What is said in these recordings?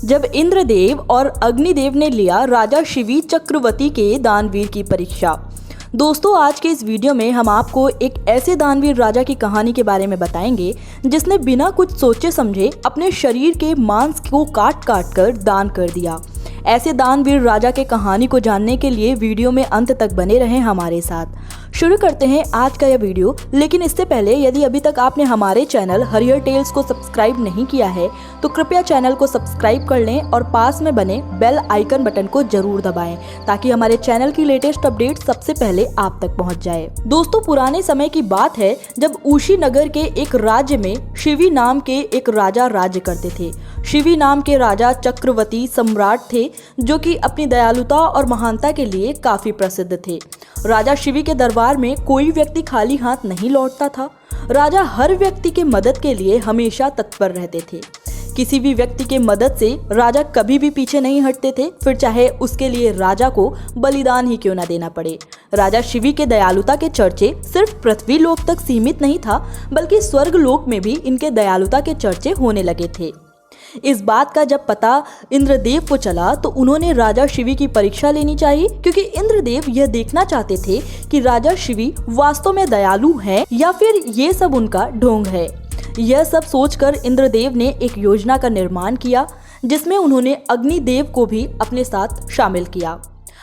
जब इंद्रदेव और अग्निदेव ने लिया राजा शिवी चक्रवर्ती के दानवीर की परीक्षा। दोस्तों, आज के इस वीडियो में हम आपको एक ऐसे दानवीर राजा की कहानी के बारे में बताएंगे जिसने बिना कुछ सोचे समझे अपने शरीर के मांस को काट काट कर दान कर दिया। ऐसे दानवीर राजा के कहानी को जानने के लिए वीडियो में अंत तक बने रहें हमारे साथ। शुरू करते हैं आज का यह वीडियो, लेकिन इससे पहले यदि अभी तक आपने हमारे चैनल हरियर टेल्स को सब्सक्राइब नहीं किया है तो कृपया चैनल को सब्सक्राइब कर लें और पास में बने बेल आइकन बटन को जरूर दबाएं ताकि हमारे चैनल की लेटेस्ट अपडेट सबसे पहले आप तक पहुंच जाए। दोस्तों, पुराने समय की बात है जब ऊशी नगर के एक राज्य में शिवी नाम के एक राजा राज्य करते थे। शिवी नाम के राजा चक्रवर्ती सम्राट थे जो कि अपनी दयालुता और महानता के लिए काफी प्रसिद्ध थे। राजा शिवी के दरबार में कोई व्यक्ति खाली हाथ नहीं लौटता था। राजा हर व्यक्ति के मदद के लिए हमेशा तत्पर रहते थे। किसी भी व्यक्ति के मदद से राजा कभी भी पीछे नहीं हटते थे, फिर चाहे उसके लिए राजा को बलिदान ही क्यों न देना पड़े। राजा शिवी के दयालुता के चर्चे सिर्फ पृथ्वी लोक तक सीमित नहीं था, बल्कि स्वर्ग लोक में भी इनके दयालुता के चर्चे होने लगे थे। इस बात का जब पता इंद्रदेव को चला तो उन्होंने राजा शिवी की परीक्षा लेनी चाहिए, क्योंकि इंद्रदेव यह देखना चाहते थे कि राजा शिवी वास्तव में दयालु हैं या फिर ये सब उनका ढोंग है। यह सब सोचकर इंद्रदेव ने एक योजना का निर्माण किया जिसमें उन्होंने अग्निदेव को भी अपने साथ शामिल किया।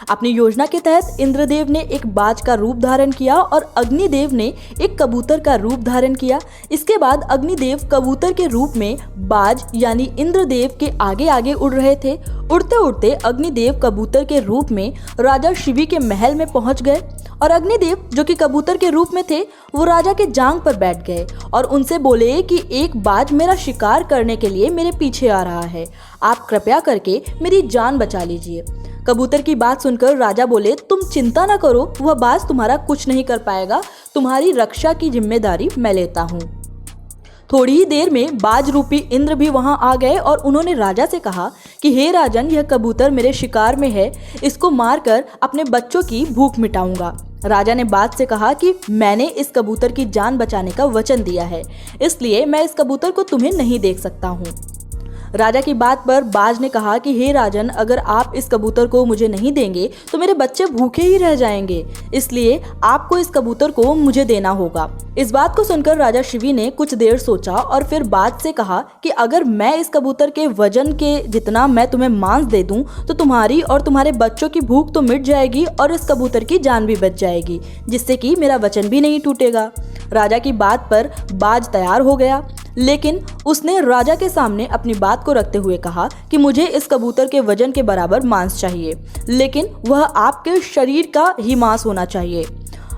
अपनी योजना के तहत इंद्रदेव ने एक बाज का रूप धारण किया और अग्निदेव ने एक कबूतर का रूप धारण किया। इसके बाद अग्निदेव कबूतर के रूप में बाज यानी इंद्रदेव के आगे आगे उड़ रहे थे। उड़ते उड़ते अग्निदेव कबूतर के रूप में राजा शिवी के महल में पहुंच गए और अग्निदेव जो कि कबूतर के रूप में थे वो राजा के जांग पर बैठ गए और उनसे बोले कि एक बाज मेरा शिकार करने के लिए मेरे पीछे आ रहा है, आप कृपया करके मेरी जान बचा लीजिए। कबूतर की बात सुनकर राजा बोले, तुम चिंता न करो, वह बाज तुम्हारा कुछ नहीं कर पाएगा, तुम्हारी रक्षा की जिम्मेदारी मैं लेता हूँ। थोड़ी ही देर में बाज रूपी इंद्र भी वहां आ गए और उन्होंने राजा से कहा कि हे राजन, यह कबूतर मेरे शिकार में है, इसको मारकर अपने बच्चों की भूख मिटाऊंगा। राजा ने बाज से कहा कि मैंने इस कबूतर की जान बचाने का वचन दिया है, इसलिए मैं इस कबूतर को तुम्हें नहीं देख सकता हूँ। राजा की बात पर बाज ने कहा कि हे राजन, अगर आप इस कबूतर को मुझे नहीं देंगे तो मेरे बच्चे भूखे ही रह जाएंगे, इसलिए आपको इस कबूतर को मुझे देना होगा। इस बात को सुनकर राजा शिवी ने कुछ देर सोचा और फिर बाज से कहा कि अगर मैं इस कबूतर के वजन के जितना मैं तुम्हें मांस दे दूं तो तुम्हारी और तुम्हारे बच्चों की भूख तो मिट जाएगी और इस कबूतर की जान भी बच जाएगी, जिससे कि मेरा वचन भी नहीं टूटेगा। राजा की बात पर बाज तैयार हो गया, लेकिन उसने राजा के सामने अपनी बात को रखते हुए कहा कि मुझे इस कबूतर के वजन के बराबर मांस चाहिए, लेकिन वह आपके शरीर का ही मांस होना चाहिए।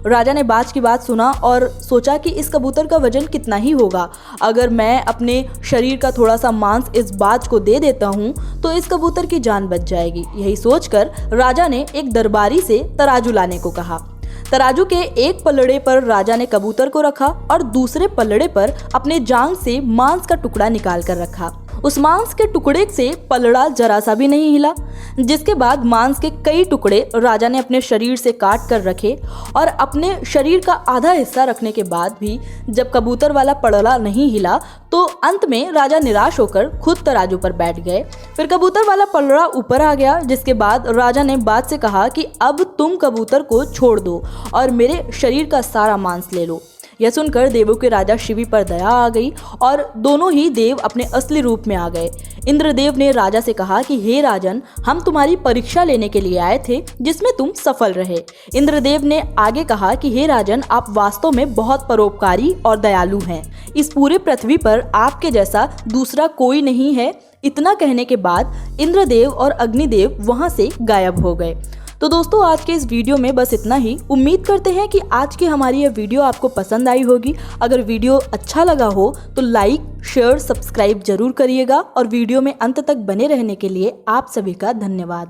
राजा ने बाज की बात सुना और सोचा कि इस कबूतर का वजन कितना ही होगा, अगर मैं अपने शरीर का थोड़ा सा मांस इस बाज को दे देता हूँ तो इस कबूतर की जान बच जाएगी। यही सोचकर राजा ने एक दरबारी से तराजू लाने को कहा। तराजू के एक पलड़े पर राजा ने कबूतर को रखा और दूसरे पलड़े पर अपने जांग से मांस का टुकड़ा निकाल कर रखा। उस मांस के टुकड़े से पलड़ा जरा सा भी नहीं हिला, जिसके बाद मांस के कई टुकड़े राजा ने अपने शरीर से काट कर रखे और अपने शरीर का आधा हिस्सा रखने के बाद भी जब कबूतर वाला पलड़ा नहीं हिला तो अंत में राजा निराश होकर खुद तराजू पर बैठ गए। फिर कबूतर वाला पलड़ा ऊपर आ गया, जिसके बाद राजा ने बाज से कहा कि अब तुम कबूतर को छोड़ दो और मेरे शरीर का सारा मांस ले लो। यह सुनकर देवों के राजा शिवी पर दया आ गई और दोनों ही देव अपने असली रूप में आ गए। इंद्रदेव ने राजा से कहा कि हे राजन, हम तुम्हारी परीक्षा लेने के लिए आए थे जिसमें तुम सफल रहे। इंद्रदेव ने आगे कहा कि हे राजन, आप वास्तव में बहुत परोपकारी और दयालु हैं, इस पूरे पृथ्वी पर आपके जैसा दूसरा कोई नहीं है। इतना कहने के बाद इंद्रदेव और अग्निदेव वहां से गायब हो गए। तो दोस्तों, आज के इस वीडियो में बस इतना ही। उम्मीद करते हैं कि आज की हमारी यह वीडियो आपको पसंद आई होगी। अगर वीडियो अच्छा लगा हो तो लाइक, शेयर, सब्सक्राइब जरूर करिएगा और वीडियो में अंत तक बने रहने के लिए आप सभी का धन्यवाद।